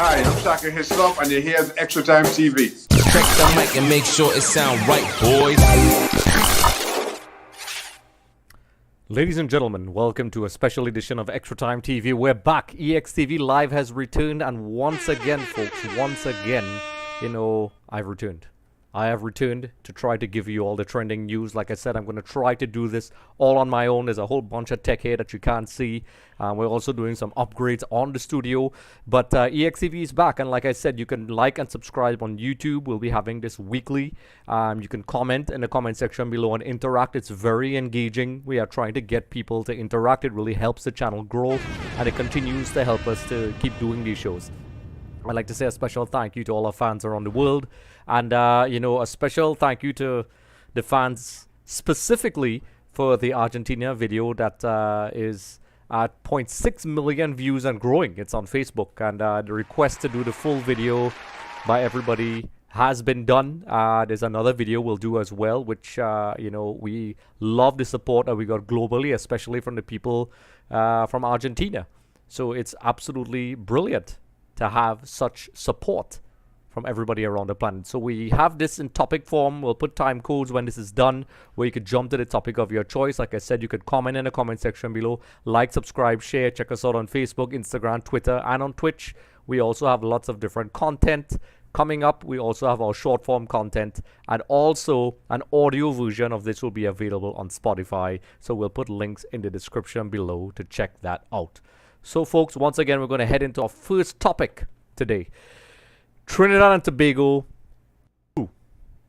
Hi, I'm Shaka Hislop, and you're here at Extra Time TV. Check the mic and make sure it sound right, boys. Ladies and gentlemen, welcome to a special edition of Extra Time TV. We're back. EXTV Live has returned, and once again, folks, I've returned. I have returned to try to give you all the trending news. Like I said, I'm going to try to do this all on my own. There's a whole bunch of tech here that you can't see. We're also doing some upgrades on the studio. But EXTV is back. And like I said, you can like and subscribe on YouTube. We'll be having this weekly. You can comment in the comment section below and interact. It's very engaging. We are trying to get people to interact. It really helps the channel grow. And it continues to help us to keep doing these shows. I'd like to say a special thank you to all our fans around the world. And, a special thank you to the fans specifically for the Argentina video that is at 0.6 million views and growing. It's on Facebook. And the request to do the full video by everybody has been done. There's another video we'll do as well, which, we love the support that we got globally, especially from the people from Argentina. So it's absolutely brilliant to have such support from everybody around the planet. So we have this in topic form. We'll put time codes when this is done, where you could jump to the topic of your choice. Like I said, you could comment in the comment section below, like, subscribe, share, check us out on Facebook, Instagram, Twitter, and on Twitch. We also have lots of different content coming up. We also have our short form content, and also an audio version of this will be available on Spotify. So we'll put links in the description below to check that out. So folks, once again, we're going to head into our first topic today. Trinidad and Tobago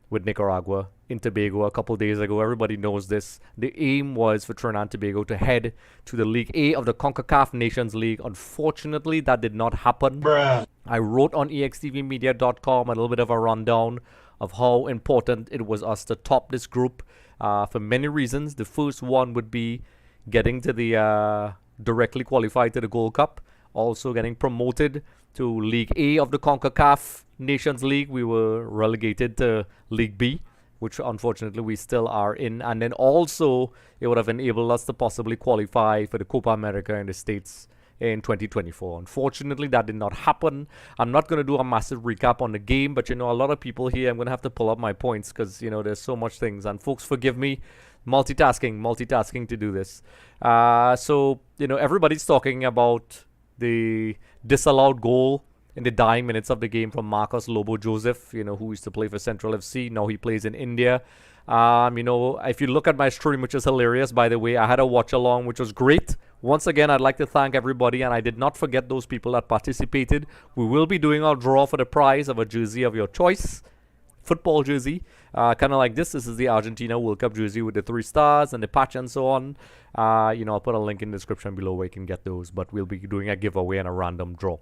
with Nicaragua in Tobago a couple days ago. Everybody knows this. The aim was for Trinidad and Tobago to head to the League A of the Concacaf Nations League. Unfortunately, that did not happen. I wrote on extvmedia.com a little bit of a rundown of how important it was us to top this group for many reasons. The first one would be getting to the directly qualified to the Gold Cup, also getting promoted to League A of the Concacaf Nations League. We were relegated to League B, which unfortunately we still are in. And then also it would have enabled us to possibly qualify for the Copa America in the States in 2024. Unfortunately, that did not happen. I'm not going to do a massive recap on the game, but a lot of people here, I'm going to have to pull up my points because, there's so much things. And folks, forgive me, multitasking to do this. Everybody's talking about the disallowed goal in the dying minutes of the game from Marcus Lobo Joseph, who used to play for Central FC. Now he plays in India. If you look at my stream, which is hilarious, by the way, I had a watch along, which was great. Once again, I'd like to thank everybody, and I did not forget those people that participated. We will be doing our draw for the prize of a jersey of your choice, football jersey, kind of like this. This is the Argentina World Cup jersey with the 3 stars and the patch and so on. I'll put a link in the description below where you can get those, but we'll be doing a giveaway and a random draw.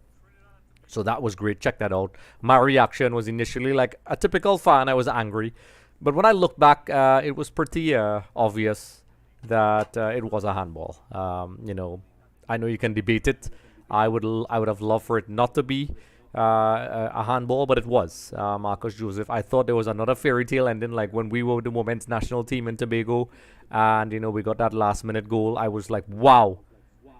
So that was great. Check that out. My reaction was initially like a typical fan. I was angry, but when I look back, it was pretty obvious that it was a handball. I know you can debate it. I would have loved for it not to be a handball, but it was. Marcus Joseph, I thought there was another fairy tale ending, like when we were the women's national team in Tobago and we got that last minute goal. I was like, wow,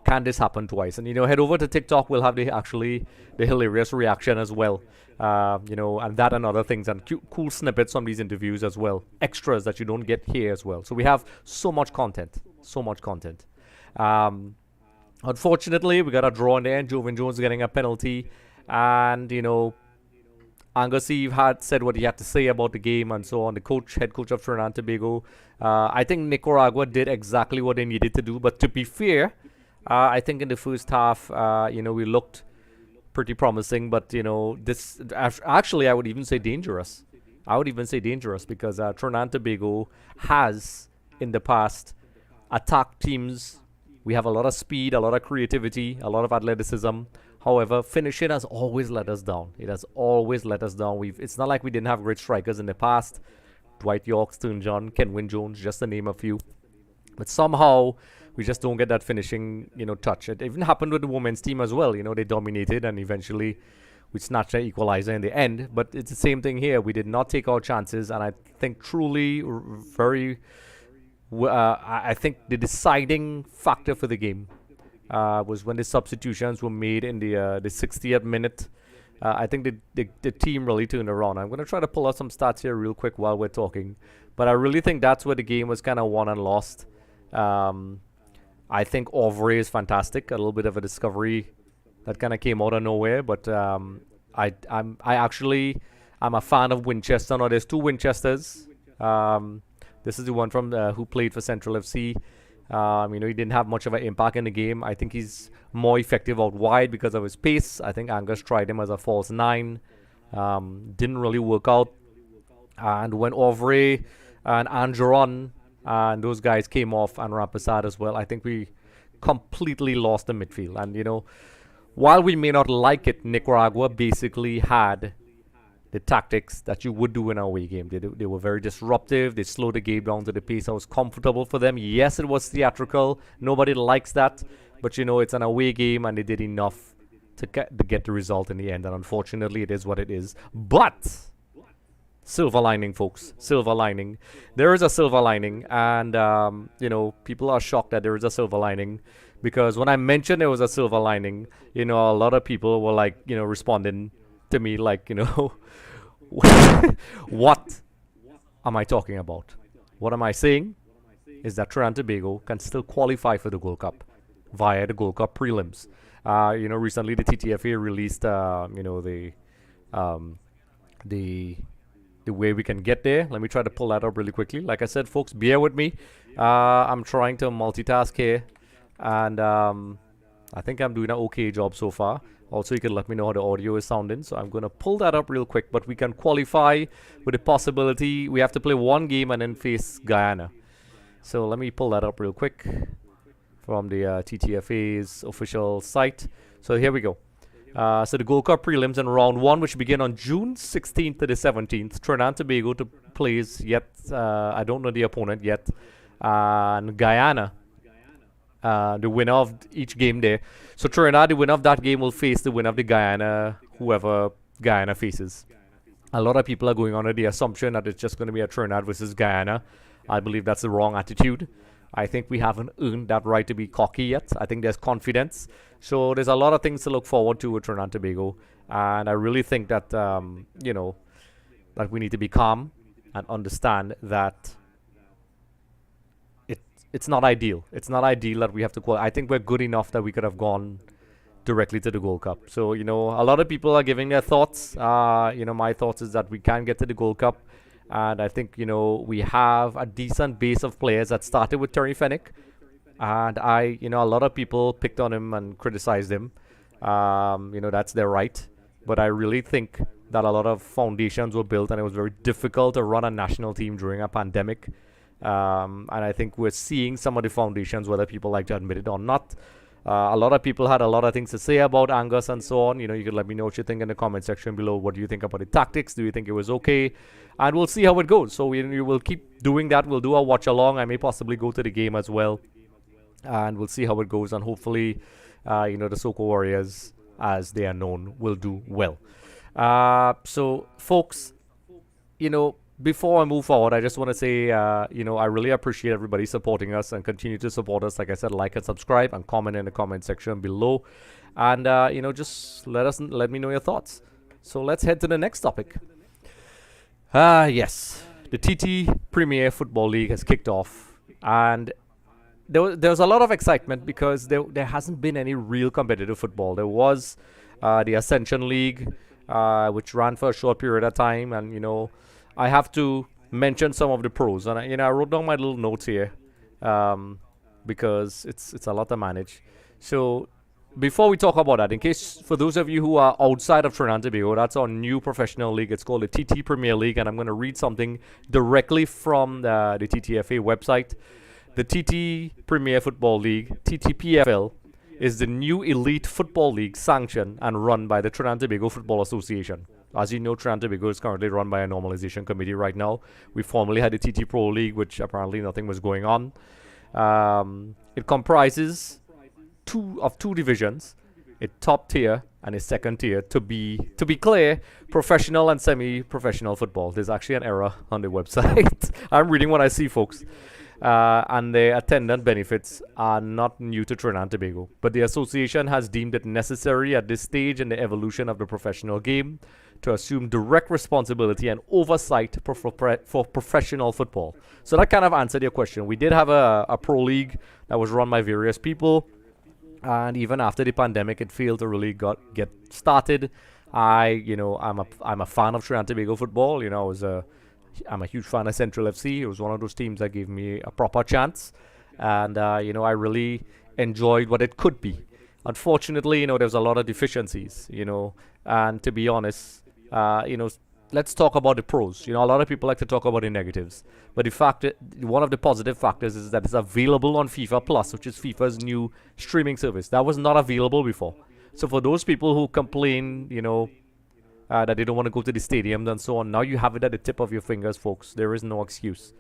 can this happen twice? And head over to TikTok. We'll have the hilarious reaction as well, and that and other things, and cool snippets from these interviews as well, extras that you don't get here as well. So we have so much content. Unfortunately, we got a draw in the end. Jovan Jones getting a penalty. And, Garcia had said what he had to say about the game and so on. The head coach of Trinidad and Tobago. I think Nicaragua did exactly what they needed to do. But to be fair, I think in the first half, we looked pretty promising. But, this actually, I would even say dangerous. Because Trinidad and Tobago has, in the past, attacked teams. We have a lot of speed, a lot of creativity, a lot of athleticism. However, finishing has always let us down. It has always let us down. It's not like we didn't have great strikers in the past. Dwight York, Stern John, Kenwin Jones, just to name a few. But somehow, we just don't get that finishing, touch. It even happened with the women's team as well. They dominated and eventually we snatched an equalizer in the end. But it's the same thing here. We did not take our chances. And I think truly I think the deciding factor for the game was when the substitutions were made in the 60th minute. I think the team really turned around. I'm going to try to pull out some stats here real quick while we're talking. But I really think that's where the game was kind of won and lost. I think Ovre is fantastic. A little bit of a discovery that kind of came out of nowhere. But I'm a fan of Winchester. Now, there's two Winchesters. This is the one from who played for Central FC. He didn't have much of an impact in the game. I think he's more effective out wide because of his pace. I think Angus tried him as a false 9. Didn't really work out. And when Ovre and Angeron and those guys came off, and Rampersad as well, I think we completely lost the midfield. And, while we may not like it, Nicaragua basically had the tactics that you would do in an away game. They were very disruptive. They slowed the game down to the pace that was comfortable for them. Yes, it was theatrical. Nobody likes that. But, it's an away game, and they did enough to get the result in the end. And unfortunately, it is what it is. But silver lining, folks. Silver lining. There is a silver lining. And, people are shocked that there is a silver lining. Because when I mentioned there was a silver lining, a lot of people were like, responding to me like, what am I talking about? What am I saying is that Trinidad and Tobago can still qualify for the World Cup via the World Cup prelims. Recently the TTFA released, the way we can get there. Let me try to pull that up really quickly. Like I said, folks, bear with me. I'm trying to multitask here, and I think I'm doing an okay job so far. Also, you can let me know how the audio is sounding. So I'm going to pull that up real quick. But we can qualify with the possibility. We have to play one game and then face Guyana. So let me pull that up real quick from the TTFA's official site. So here we go. So the Gold Cup prelims in round 1, which begin on June 16th to the 17th. Trinidad and Tobago to plays yet. I don't know the opponent yet. And Guyana. The winner of each game there. So Trinidad, the winner of that game will face the winner of the Guyana, whoever Guyana faces. A lot of people are going under the assumption that it's just going to be a Trinidad versus Guyana. I believe that's the wrong attitude. I think we haven't earned that right to be cocky yet. I think there's confidence. So there's a lot of things to look forward to with Trinidad and Tobago. And I really think that, that we need to be calm and understand that it's not ideal. It's not ideal that we have to qualify. I think we're good enough that we could have gone directly to the Gold Cup. So, a lot of people are giving their thoughts. My thoughts is that we can get to the Gold Cup. And I think, we have a decent base of players that started with Terry Fennick. And a lot of people picked on him and criticized him. That's their right. But I really think that a lot of foundations were built, and it was very difficult to run a national team during a pandemic. And I think we're seeing some of the foundations, whether people like to admit it or not. A lot of people had a lot of things to say about Angus and so on. You could let me know what you think in the comment section below. What do you think about the tactics? Do you think it was okay? And we'll see how it goes. So we will keep doing that. We'll do a watch along. I may possibly go to the game as well. And we'll see how it goes. And hopefully, the Soko Warriors, as they are known, will do well. So, folks, before I move forward, I just want to say, I really appreciate everybody supporting us and continue to support us. Like I said, like and subscribe and comment in the comment section below. And, just let me know your thoughts. So let's head to the next topic. Yes, the TT Premier Football League has kicked off. And there was a lot of excitement because there hasn't been any real competitive football. There was the Ascension League, which ran for a short period of time. And, I have to mention some of the pros, and I wrote down my little notes here because it's a lot to manage. So before we talk about that, in case for those of you who are outside of Trinidad and Tobago, that's our new professional league. It's called the TT Premier League, and I'm going to read something directly from the TTFA website. The TT Premier Football League, TTPFL, is the new elite football league sanctioned and run by the Trinidad and Tobago Football Association. As you know, Trinidad and Tobago is currently run by a normalization committee right now. We formerly had the TT Pro League, which apparently nothing was going on. It comprises two divisions, a top tier and a second tier. To be clear, professional and semi-professional football. There's actually an error on the website. I'm reading what I see, folks. and their attendant benefits are not new to Trinidad and Tobago. But the association has deemed it necessary at this stage in the evolution of the professional game to assume direct responsibility and oversight for professional football. So that kind of answered your question. We did have a pro league that was run by various people, and even after the pandemic, it failed to really get started. I'm a fan of Trinidad and Tobago football. I'm a huge fan of Central FC. It was one of those teams that gave me a proper chance, and I really enjoyed what it could be. Unfortunately, there's a lot of deficiencies. And to be honest, let's talk about the pros. A lot of people like to talk about the negatives, but the fact that one of the positive factors is that it's available on FIFA Plus, which is FIFA's new streaming service. That was not available before. So for those people who complain, that they don't want to go to the stadiums and so on, now you have it at the tip of your fingers, folks. There is no excuse.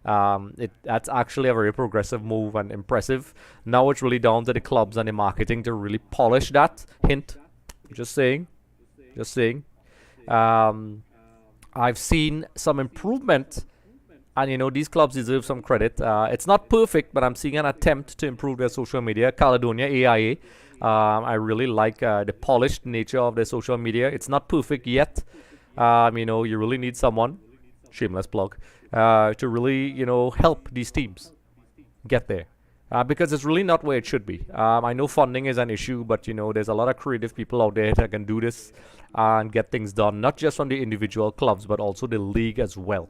That's actually a very progressive move and impressive. Now it's really down to the clubs and the marketing to really polish that. Hint. Just saying. I've seen some improvement, and these clubs deserve some credit. It's not perfect, but I'm seeing an attempt to improve their social media. Caledonia AIA. I really like the polished nature of their social media. It's not perfect yet. You really need someone, shameless plug, to really, help these teams get there. Because it's really not where it should be. I know funding is an issue, but, there's a lot of creative people out there that can do this and get things done, not just from the individual clubs, but also the league as well.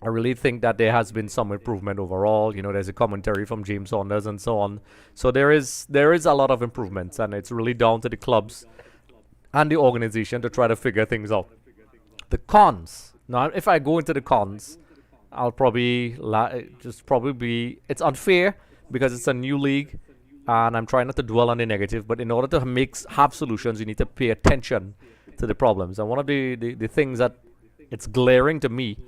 I really think that there has been some improvement overall. There's a commentary from James Saunders and so on. So there is a lot of improvements, and it's really down to the clubs and the organization to try to figure things out. The cons. Now, if I go into the cons, I'll probably it's unfair because it's a new league, and I'm trying not to dwell on the negative. But in order to have solutions, you need to pay attention to the problems. And one of the things that it's glaring to me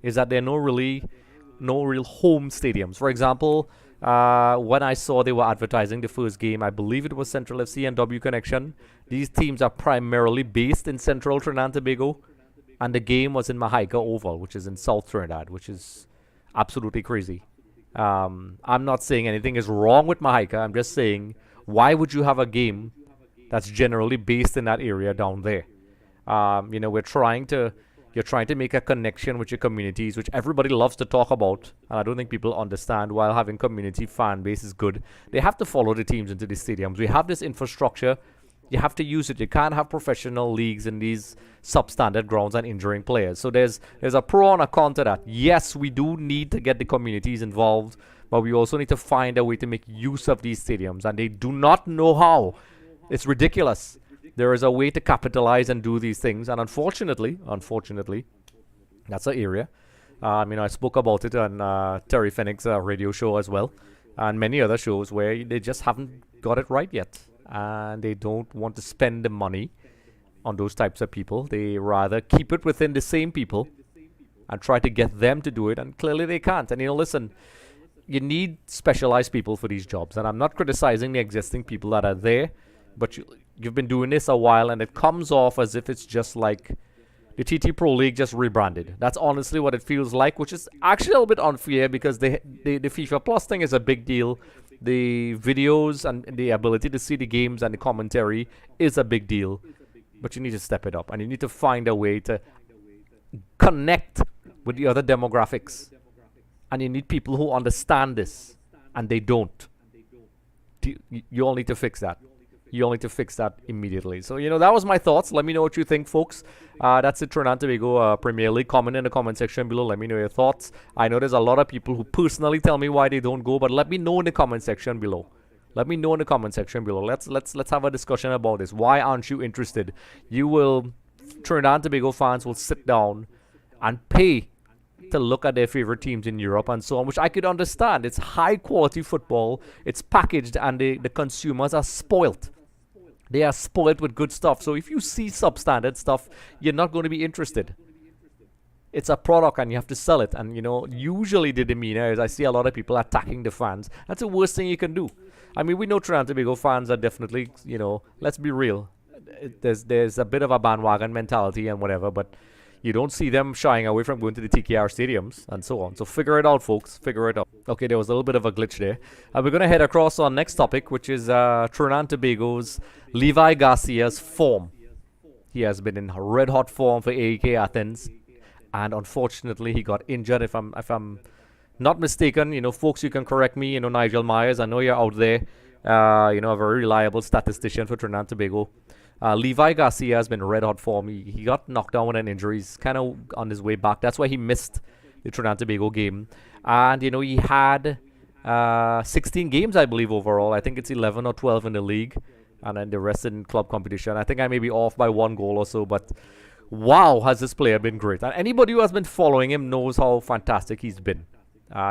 is that there are no real home stadiums. For example, when I saw they were advertising the first game, I believe it was Central FC and W Connection. These teams are primarily based in Central Trinidad and Tobago, and the game was in Mahaica Oval, which is in South Trinidad, which is absolutely crazy. I'm not saying anything is wrong with Mahaica. I'm just saying, why would you have a game that's generally based in that area down there? You're trying to make a connection with your communities, which everybody loves to talk about, and I don't think people understand. While having community fan base is good, they have to follow the teams into the stadiums. We have this infrastructure. You have to use it. You can't have professional leagues in these substandard grounds and injuring players. So there's a pro and a con to that. Yes, we do need to get the communities involved, but we also need to find a way to make use of these stadiums, and they do not know how. It's ridiculous. There is a way to capitalize and do these things, and unfortunately, that's an area. I spoke about it on Terry Fennick's radio show as well, and many other shows where they just haven't got it right yet, and they don't want to spend the money on those types of people. They rather keep it within the same people and try to get them to do it, and clearly they can't. And listen, you need specialized people for these jobs, and I'm not criticizing the existing people that are there, but you've been doing this a while, and it comes off as if it's just like the TT Pro League just rebranded. That's honestly what it feels like, which is actually a little bit unfair because the FIFA Plus thing is a big deal. The videos and the ability to see the games and the commentary is a big deal. But you need to step it up, and you need to find a way to connect with the other demographics. And you need people who understand this, and they don't. You all need to fix that. You all need to fix that immediately. So, that was my thoughts. Let me know what you think, folks. That's the Trinidad and Tobago Premier League. Comment in the comment section below. Let me know your thoughts. I know there's a lot of people who personally tell me why they don't go, but let me know in the comment section below. Let's have a discussion about this. Why aren't you interested? Trinidad and Tobago fans will sit down and pay to look at their favorite teams in Europe and so on, which I could understand. It's high quality football. It's packaged, and the consumers are spoilt. They are spoiled with good stuff. So if you see substandard stuff, you're not going to be interested. It's a product, and you have to sell it. And, usually the demeanor is I see a lot of people attacking the fans. That's the worst thing you can do. We know Trinidad and Tobago fans are definitely, let's be real. There's a bit of a bandwagon mentality and whatever, but, You don't see them shying away from going to the TKR stadiums and so on. So figure it out, folks. Figure it out. Okay, there was a little bit of a glitch there. We're going to head across to our next topic, which is Trinidad and Tobago's Levi Garcia's form. He has been in red-hot form for AEK Athens. And unfortunately, he got injured. If I'm not mistaken, folks, you can correct me. Nigel Myers, I know you're out there. A very reliable statistician for Trinidad and Tobago. Levi Garcia has been red hot form. He got knocked down with an injury. He's kind of on his way back. That's why he missed the Trinidad and Tobago game. And, he had 16 games, I believe, overall. I think it's 11 or 12 in the league. And then the rest in club competition. I think I may be off by 1 goal or so. But wow, has this player been great. And anybody who has been following him knows how fantastic he's been.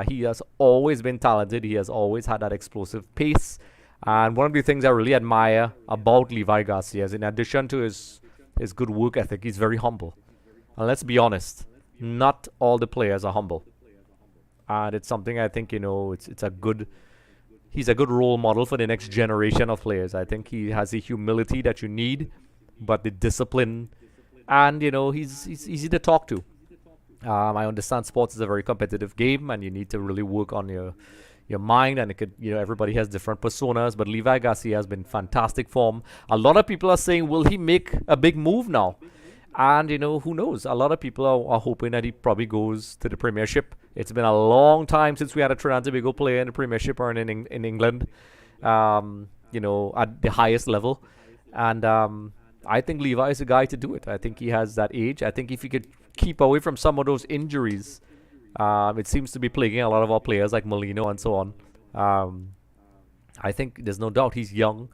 He has always been talented. He has always had that explosive pace. And one of the things I really admire about Levi Garcia is, in addition to his good work ethic, he's very humble. And let's be honest, not all the players are humble. And it's something I think, he's a good role model for the next generation of players. I think he has the humility that you need, but the discipline, and, he's easy to talk to. I understand sports is a very competitive game, and you need to really work on your mind, and it could, everybody has different personas, but Levi Garcia has been fantastic form. A lot of people are saying, will he make a big move now? And, who knows? A lot of people are hoping that he probably goes to the Premiership. It's been a long time since we had a Trinidad and Tobago player in the Premiership or in England, at the highest level. And I think Levi is the guy to do it. I think he has that age. I think if he could keep away from some of those injuries, it seems to be plaguing a lot of our players like Molino and so on. I think there's no doubt he's young.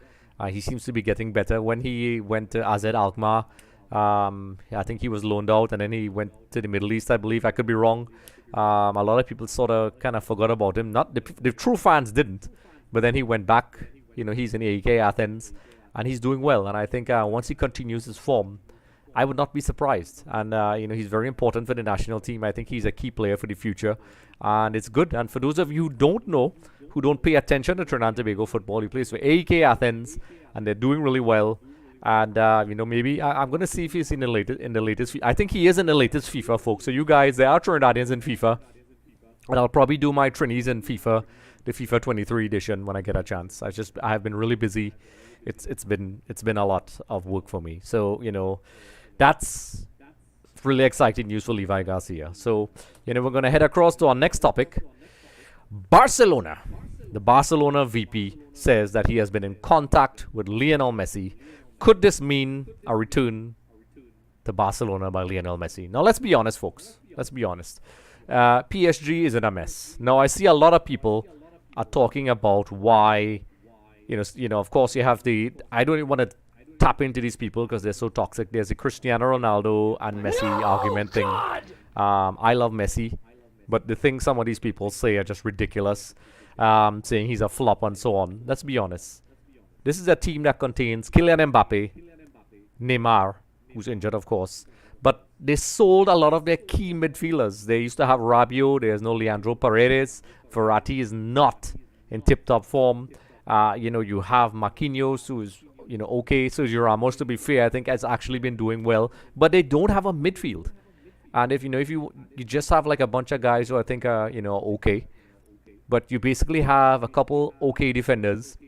He seems to be getting better. When he went to AZ Alkmaar, I think he was loaned out, and then he went to the Middle East, I believe. I could be wrong. A lot of people sort of kind of forgot about him. Not the true fans didn't, but then he went back. He's in AEK Athens, and he's doing well. And I think once he continues his form, I would not be surprised. And, he's very important for the national team. I think he's a key player for the future. And it's good. And for those of you who don't know, who don't pay attention to Trinidad and Tobago football, he plays for AEK Athens, and they're doing really well. And, maybe I'm going to see if he's in the latest. I think he is in the latest FIFA, folks. So you guys, there are Trinidadians in FIFA. And I'll probably do my Trinis in FIFA, the FIFA 23 edition, when I get a chance. I have been really busy. It's been a lot of work for me. So, that's really exciting news for Levi Garcia. So, we're going to head across to our next topic. Barcelona. The Barcelona VP says that he has been in contact with Lionel Messi. Could this mean a return to Barcelona by Lionel Messi? Now, let's be honest, folks. Let's be honest. PSG is in a mess. Now, I see a lot of people are talking about why, of course, you have I don't even want to tap into these people because they're so toxic. There's the Cristiano Ronaldo and Messi argument thing. I love Messi, but the things some of these people say are just ridiculous, saying he's a flop and so on. Let's be honest. This is a team that contains Kylian Mbappe, Neymar, who's injured, of course, but they sold a lot of their key midfielders. They used to have Rabiot. There's no Leandro Paredes. Verratti is not in tip-top form. You have Marquinhos, who is okay. Sergio Ramos, to be fair, I think has actually been doing well, but they don't have a midfield. And if you just have like a bunch of guys who I think are okay, but you basically have a couple okay defenders,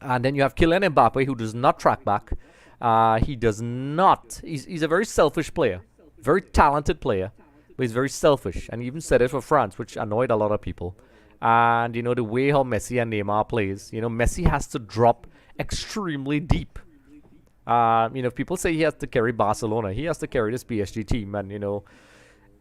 and then you have Kylian Mbappe, who does not track back. He does not. He's a very selfish player, very talented player, but he's very selfish. And he even said it for France, which annoyed a lot of people. And the way how Messi and Neymar plays, Messi has to drop extremely deep. People say he has to carry Barcelona. He has to carry this PSG team. And,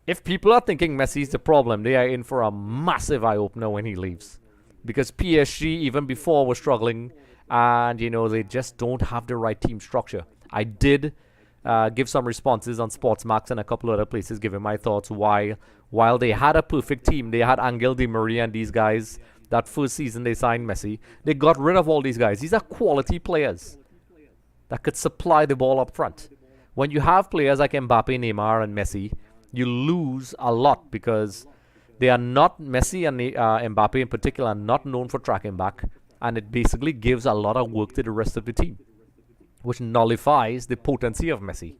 if people are thinking Messi's the problem, they are in for a massive eye-opener when he leaves. Because PSG, even before, was struggling. And, they just don't have the right team structure. I did give some responses on Sportsmax and a couple other places, giving my thoughts why, while they had a perfect team, they had Angel Di Maria and these guys. That first season they signed Messi, they got rid of all these guys. These are quality players that could supply the ball up front. When you have players like Mbappe, Neymar, and Messi, you lose a lot because they are not, Messi and Mbappe in particular, are not known for tracking back. And it basically gives a lot of work to the rest of the team, which nullifies the potency of Messi.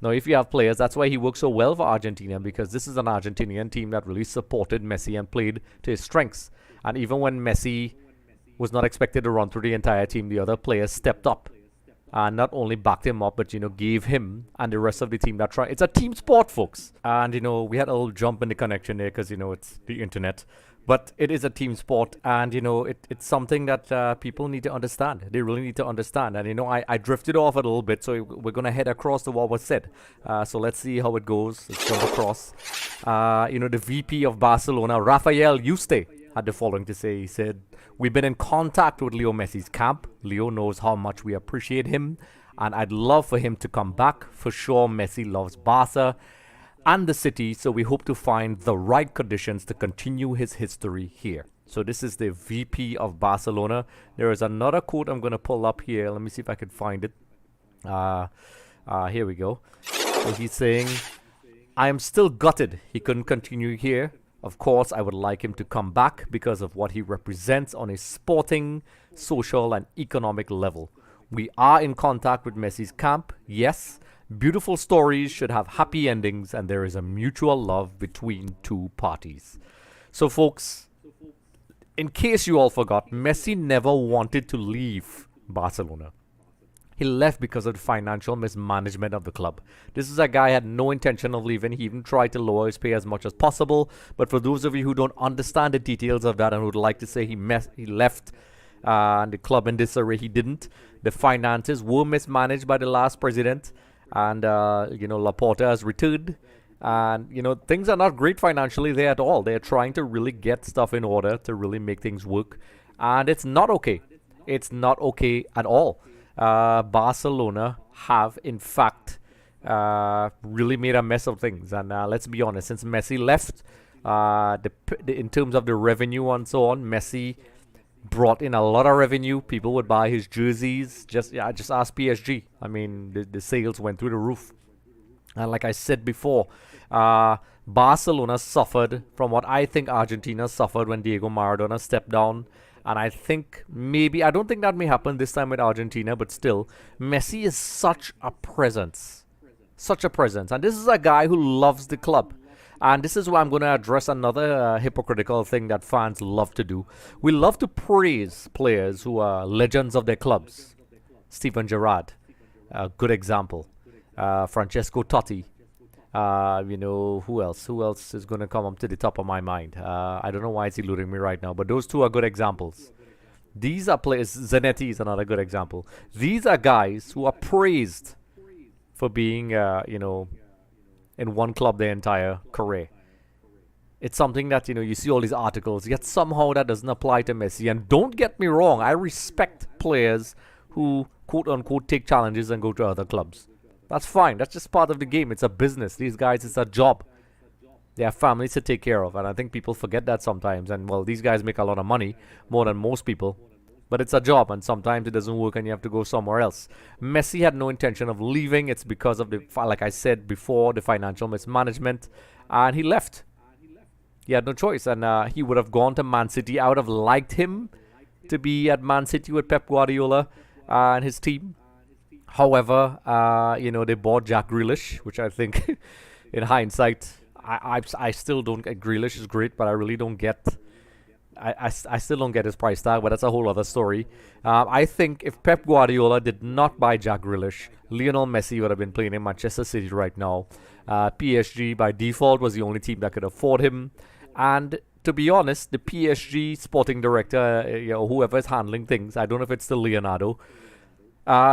Now, if you have players, that's why he works so well for Argentina, because this is an Argentinian team that really supported Messi and played to his strengths. And even when Messi was not expected to run through the entire team, the other players stepped up and not only backed him up, but, gave him and the rest of the team that try. It's a team sport, folks. And, we had a little jump in the connection there because, it's the internet. But it is a team sport, and, it's something that people need to understand. They really need to understand. And, I drifted off a little bit, so we're going to head across to what was said. So let's see how it goes. Let's jump across. The VP of Barcelona, Rafael Yuste, had the following to say. He said, "We've been in contact with Leo Messi's camp. Leo knows how much we appreciate him, and I'd love for him to come back. For sure, Messi loves Barca and the city, so we hope to find the right conditions to continue his history here." So this is the VP of Barcelona. There is another quote I'm going to pull up here. Let me see if I can find it. Here we go. So he's saying, "I am still gutted he couldn't continue here. Of course, I would like him to come back because of what he represents on a sporting, social, and economic level. We are in contact with Messi's camp, yes. Beautiful stories should have happy endings, and there is a mutual love between two parties." So, folks, in case you all forgot, Messi never wanted to leave Barcelona. He left because of the financial mismanagement of the club. This is a guy who had no intention of leaving. He even tried to lower his pay as much as possible. But for those of you who don't understand the details of that and would like to say he left the club in disarray, he didn't. The finances were mismanaged by the last president. And, Laporta has returned. And, things are not great financially there at all. They're trying to really get stuff in order to really make things work. And it's not okay. It's not okay at all. Barcelona have, in fact, really made a mess of things. And let's be honest, since Messi left, in terms of the revenue and so on, Messi brought in a lot of revenue. People would buy his jerseys. Just ask PSG. I mean, the sales went through the roof. And like I said before, Barcelona suffered from what I think Argentina suffered when Diego Maradona stepped down. And I don't think that may happen this time with Argentina, but still, Messi is such a presence. Such a presence. And this is a guy who loves the club. And this is why I'm going to address another hypocritical thing that fans love to do. We love to praise players who are legends of their clubs. Steven Gerrard, a good example. Francesco Totti. Who else? Who else is going to come up to the top of my mind? I don't know why it's eluding me right now, but those two are good examples. These are players. Zanetti is another good example. These are guys who are praised for being, in one club their entire career. It's something that, you see all these articles, yet somehow that doesn't apply to Messi. And don't get me wrong, I respect players who, quote-unquote, take challenges and go to other clubs. That's fine. That's just part of the game. It's a business. These guys, it's a job. They have families to take care of. And I think people forget that sometimes. And, well, these guys make a lot of money, more than most people. But it's a job, and sometimes it doesn't work and you have to go somewhere else. Messi had no intention of leaving. It's because of, like I said before, the financial mismanagement. And he left. He had no choice. And he would have gone to Man City. I would have liked him to be at Man City with Pep Guardiola and his team. However, they bought Jack Grealish, which I think, in hindsight, I still don't get. Grealish is great, but I really don't get. I still don't get his price tag, but that's a whole other story. I think if Pep Guardiola did not buy Jack Grealish, Lionel Messi would have been playing in Manchester City right now. PSG, by default, was the only team that could afford him. And to be honest, the PSG sporting director, whoever is handling things, I don't know if it's still Leonardo.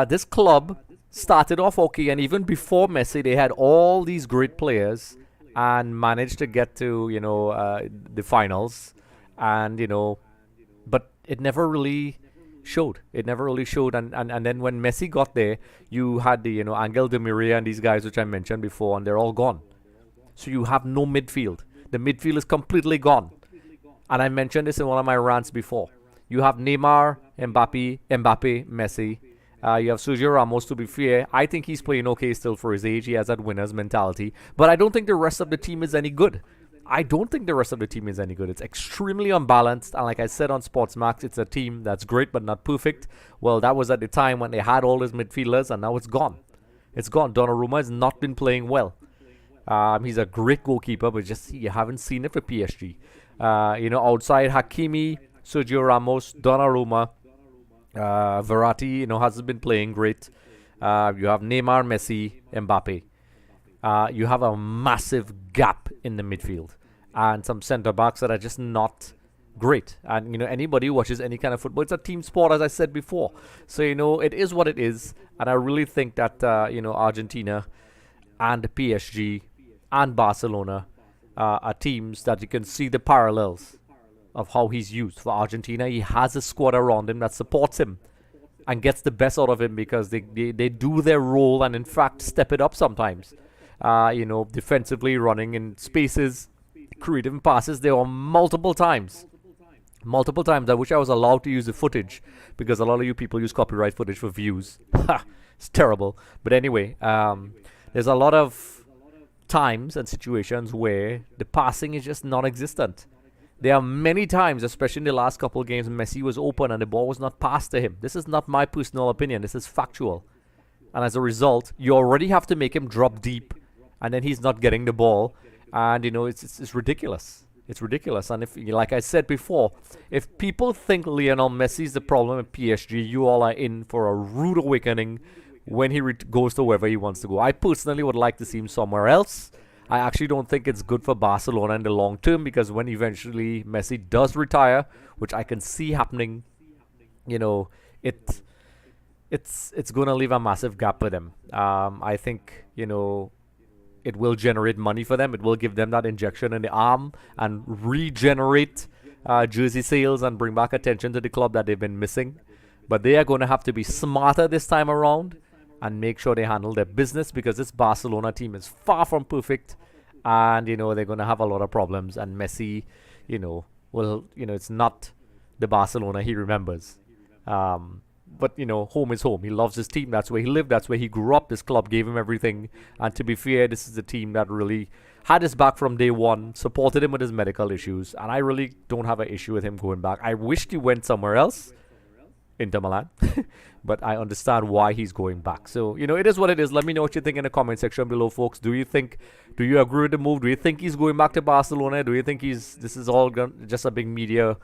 This club started off okay, and even before Messi, they had all these great players and managed to get to, the finals. And, but it never really showed. It never really showed. And then when Messi got there, you had the, Angel Di Maria and these guys, which I mentioned before, and they're all gone. So you have no midfield. The midfield is completely gone. And I mentioned this in one of my rants before. You have Neymar, Mbappe, Messi. You have Sergio Ramos, to be fair. I think he's playing okay still for his age. He has that winner's mentality. But I don't think the rest of the team is any good. It's extremely unbalanced. And like I said on Sportsmax, it's a team that's great but not perfect. Well, that was at the time when they had all those midfielders, and now it's gone. It's gone. Donnarumma has not been playing well. He's a great goalkeeper, but just you haven't seen it for PSG. Outside Hakimi, Sergio Ramos, Donnarumma, Verratti, hasn't been playing great. You have Neymar, Messi, Mbappe. You have a massive gap in the midfield and some centre backs that are just not great. And anybody who watches any kind of football, it's a team sport, as I said before. So it is what it is. And I really think that Argentina and PSG and Barcelona are teams that you can see the parallels of how he's used. For Argentina, he has a squad around him that supports him and gets the best out of him because they do their role and in fact step it up sometimes. Defensively running in spaces, creative passes. There were multiple times. I wish I was allowed to use the footage because a lot of you people use copyright footage for views. It's terrible. But anyway, there's a lot of times and situations where the passing is just non-existent. There are many times, especially in the last couple of games, Messi was open and the ball was not passed to him. This is not my personal opinion. This is factual. And as a result, you already have to make him drop deep and then he's not getting the ball. And, it's ridiculous. It's ridiculous. And if, like I said before, if people think Lionel Messi is the problem at PSG, you all are in for a rude awakening when he goes to wherever he wants to go. I personally would like to see him somewhere else. I actually don't think it's good for Barcelona in the long term because when eventually Messi does retire, which I can see happening, it's going to leave a massive gap for them. I think, it will generate money for them. It will give them that injection in the arm and regenerate jersey sales and bring back attention to the club that they've been missing. But they are going to have to be smarter this time around and make sure they handle their business because this Barcelona team is far from perfect. And, they're going to have a lot of problems. And Messi, it's not the Barcelona he remembers. But, home is home. He loves his team. That's where he lived. That's where he grew up. This club gave him everything. And to be fair, this is a team that really had his back from day one, supported him with his medical issues. And I really don't have an issue with him going back. I wished he went somewhere else, Inter Milan. But I understand why he's going back. So, it is what it is. Let me know what you think in the comment section below, folks. Do you agree with the move? Do you think he's going back to Barcelona? Do you think this is all just a big media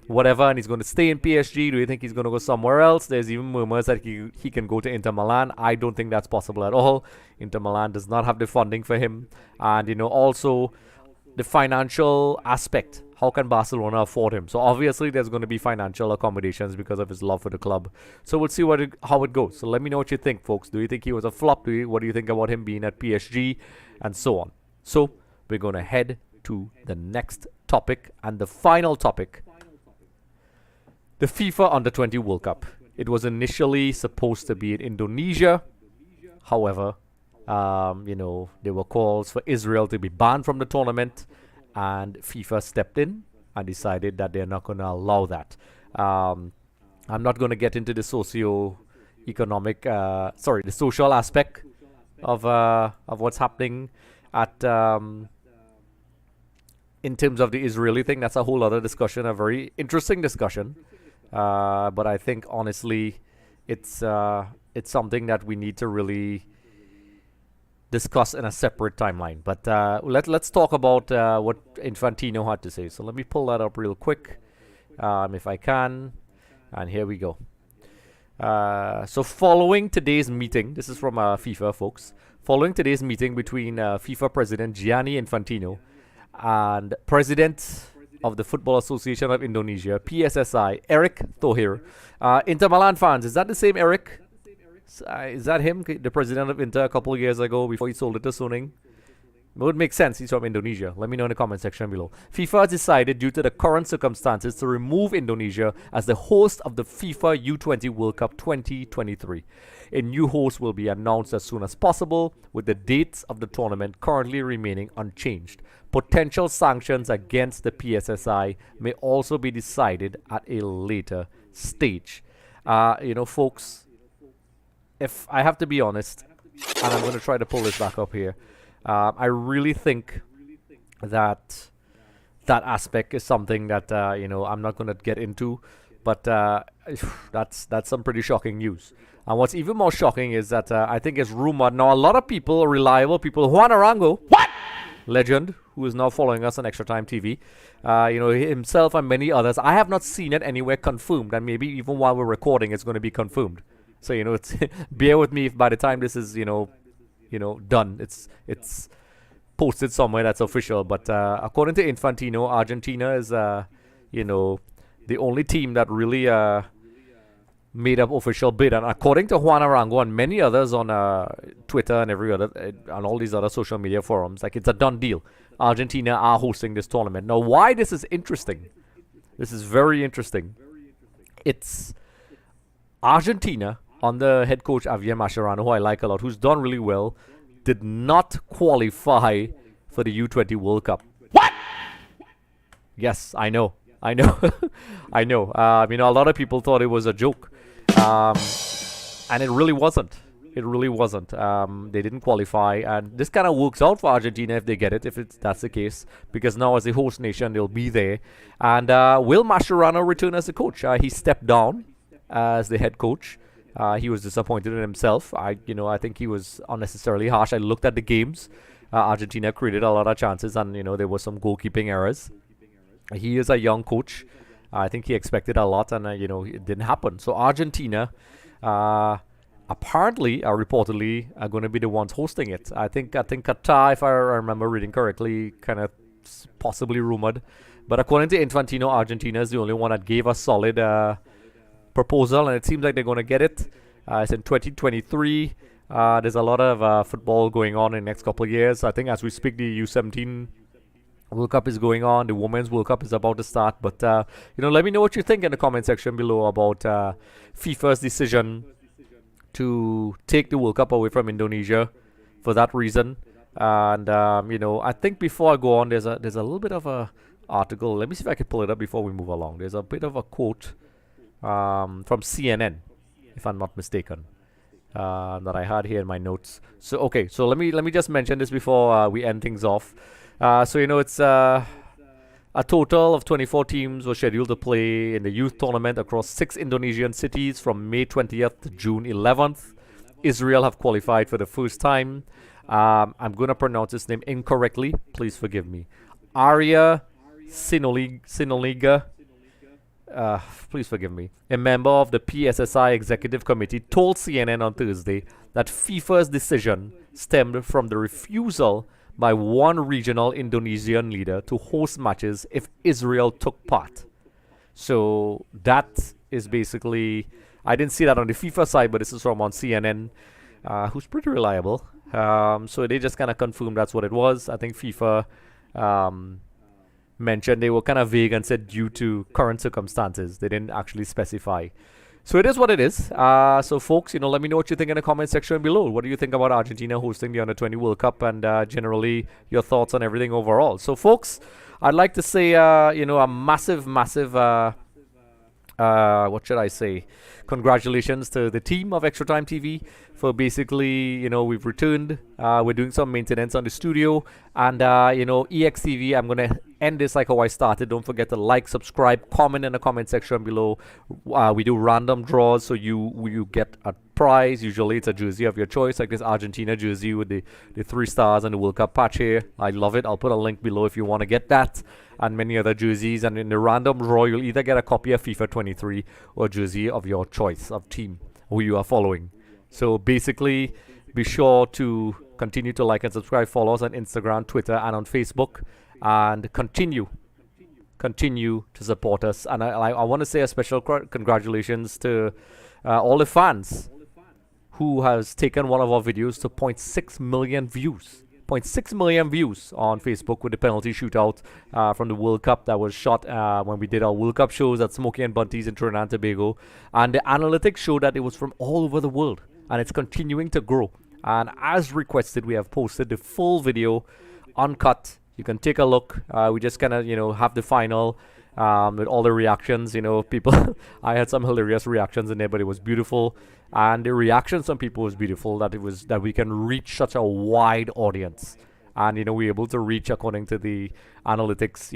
whatever, and he's going to stay in PSG? Do you think he's going to go somewhere else? There's even rumors that he can go to Inter Milan. I don't think that's possible at all. Inter Milan does not have the funding for him. And, also the financial aspect. How can Barcelona afford him? So obviously there's going to be financial accommodations because of his love for the club. So we'll see how it goes. So let me know what you think, folks. Do you think he was a flop? What do you think about him being at PSG? And so on. So we're going to head to the next topic and the final topic. The FIFA Under-20 World Cup. It was initially supposed to be in Indonesia. However, there were calls for Israel to be banned from the tournament, and FIFA stepped in and decided that they're not going to allow that. I'm not going to get into the the social aspect of what's happening in terms of the Israeli thing. That's a whole other discussion, a very interesting discussion. But I think honestly, it's something that we need to really discuss in a separate timeline. But let's talk about what Infantino had to say. So let me pull that up real quick, if I can. And here we go. So following today's meeting, this is from FIFA, folks. Following today's meeting between FIFA President Gianni Infantino and President of the Football Association of Indonesia, PSSI, Eric Thohir. Inter Milan fans, is that the same Eric? Is that him, the president of Inter a couple of years ago before he sold it to Suning? It would make sense. He's from Indonesia. Let me know in the comment section below. FIFA has decided, due to the current circumstances, to remove Indonesia as the host of the FIFA U20 World Cup 2023. A new host will be announced as soon as possible, with the dates of the tournament currently remaining unchanged. Potential sanctions against the PSSI may also be decided at a later stage. Folks, if I have to be honest, and I'm going to try to pull this back up here, I really think that aspect is something that I'm not going to get into, but that's some pretty shocking news. And what's even more shocking is that I think it's rumored now. A lot of people, reliable people, Juan Arango, legend, who is now following us on Extra Time TV, himself and many others. I have not seen it anywhere confirmed, and maybe even while we're recording, it's going to be confirmed. So it's bear with me if by the time this is done, it's posted somewhere that's official. But according to Infantino, Argentina is the only team that really made up official bid. And according to Juan Arango and many others on Twitter and every other and all these other social media forums, like, it's a done deal. Argentina are hosting this tournament. Now, why this is interesting? This is very interesting. It's Argentina under head coach Javier Mascherano, who I like a lot, who's done really well, did not qualify for the U20 World Cup. What? Yes, I know. I know. A lot of people thought it was a joke. And it really wasn't. They didn't qualify. And this kind of works out for Argentina if they get it, that's the case. Because now as a host nation, they'll be there. And will Mascherano return as the coach? He stepped down as the head coach. He was disappointed in himself. I think he was unnecessarily harsh. I looked at the games. Argentina created a lot of chances, and there were some goalkeeping errors. He is a young coach. I think he expected a lot, and it didn't happen. So Argentina, apparently, reportedly, are going to be the ones hosting it. I think Qatar, if I remember reading correctly, kind of possibly rumored. But according to Infantino, Argentina is the only one that gave a solid proposal, and it seems like they're going to get it. It's in 2023. There's a lot of football going on in the next couple of years. I think as we speak, the U17 World Cup is going on. The Women's World Cup is about to start. But, let me know what you think in the comment section below about FIFA's decision to take the World Cup away from Indonesia for that reason. And, I think before I go on, there's a little bit of a article. Let me see if I can pull it up before we move along. There's a bit of a quote from CNN, if I'm not mistaken, that I had here in my notes. So let me just mention this before we end things off. It's a total of 24 teams were scheduled to play in the youth tournament across 6 Indonesian cities from May 20th to June 11th. Israel have qualified for the first time. I'm going to pronounce his name incorrectly. Please forgive me. Arya Sinoliga. Please forgive me. A member of the PSSI Executive Committee told CNN on Thursday that FIFA's decision stemmed from the refusal by one regional Indonesian leader to host matches if Israel took part. So that is basically, I didn't see that on the FIFA side, but this is from on CNN, who's pretty reliable. So they just kind of confirmed that's what it was. I think FIFA mentioned they were kind of vague and said due to current circumstances. They didn't actually specify. So it is what it is. So folks, let me know what you think in the comment section below. What do you think about Argentina hosting the Under-20 World Cup, and generally your thoughts on everything overall? So folks, I'd like to say, a massive, what should I say? Congratulations to the team of Extra Time TV for basically, we've returned. We're doing some maintenance on the studio, and EXTV, I'm going to end this like how I started. Don't forget to like, subscribe, comment in the comment section below. We do random draws, so you get a prize. Usually it's a jersey of your choice, like this Argentina jersey with the 3 stars and the World Cup patch here. I love it. I'll put a link below if you want to get that, and many other jerseys. And in the random draw, you'll either get a copy of FIFA 23 or a jersey of your choice of team who you are following. So basically, be sure to continue to like and subscribe, follow us on Instagram, Twitter, and on Facebook, and continue to support us. And I want to say a special congratulations to all the fans who has taken one of our videos to 0.6 million views. 0.6 million views on Facebook with the penalty shootout from the World Cup that was shot when we did our World Cup shows at Smokey and Bunty's in Trinidad Tobago. And the analytics showed that it was from all over the world, and it's continuing to grow. And as requested, we have posted the full video uncut. You can take a look. We just kind of have the final with all the reactions. People I had some hilarious reactions in there, but it was beautiful. And the reactions from people was beautiful, that we can reach such a wide audience. And we're able to reach, according to the analytics,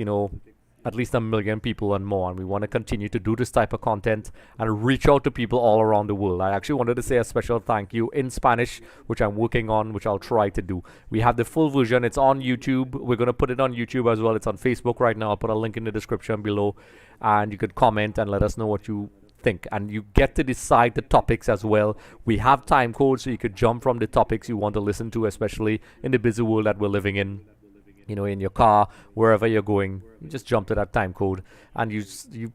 at least 1 million people and more, and we want to continue to do this type of content and reach out to people all around the world. I actually wanted to say a special thank you in Spanish, which I'm working on, which I'll try to do. We have the full version. It's on YouTube. We're going to put it on YouTube as well. It's on Facebook right now. I'll put a link in the description below, and you could comment and let us know what you think, and you get to decide the topics as well. We have time codes, so you could jump from the topics you want to listen to, especially in the busy world that we're living in. You know, in your car, wherever you're going, you just jump to that time code and you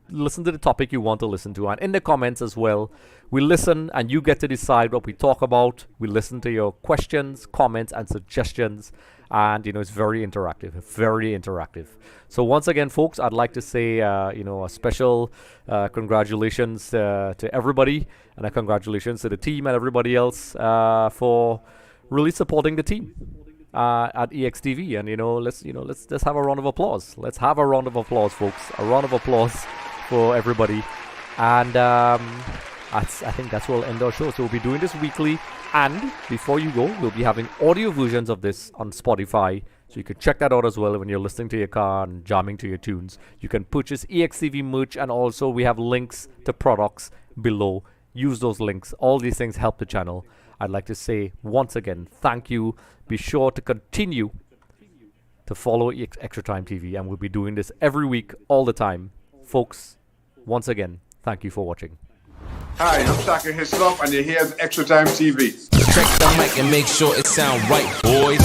listen to the topic you want to listen to. And in the comments as well, we listen and you get to decide what we talk about. We listen to your questions, comments, and suggestions. And, you know, it's very interactive, very interactive. So once again, folks, I'd like to say, you know, a special congratulations to everybody, and a congratulations to the team and everybody else for really supporting the team at EXTV. And let's have a round of applause. Let's have a round of applause, folks. A round of applause for everybody. And I think that's where we'll end our show. So we'll be doing this weekly. And before you go, we'll be having audio versions of this on Spotify. So you can check that out as well when you're listening to your car and jamming to your tunes. You can purchase EXTV merch, and also we have links to products below. Use those links. All these things help the channel. I'd like to say once again, thank you. Be sure to continue to follow Extra Time TV, and we'll be doing this every week, all the time. Folks, once again, thank you for watching. Hi, I'm Shaka Hislop, and you're here at Extra Time TV. Check the mic and make sure it sound right, boys.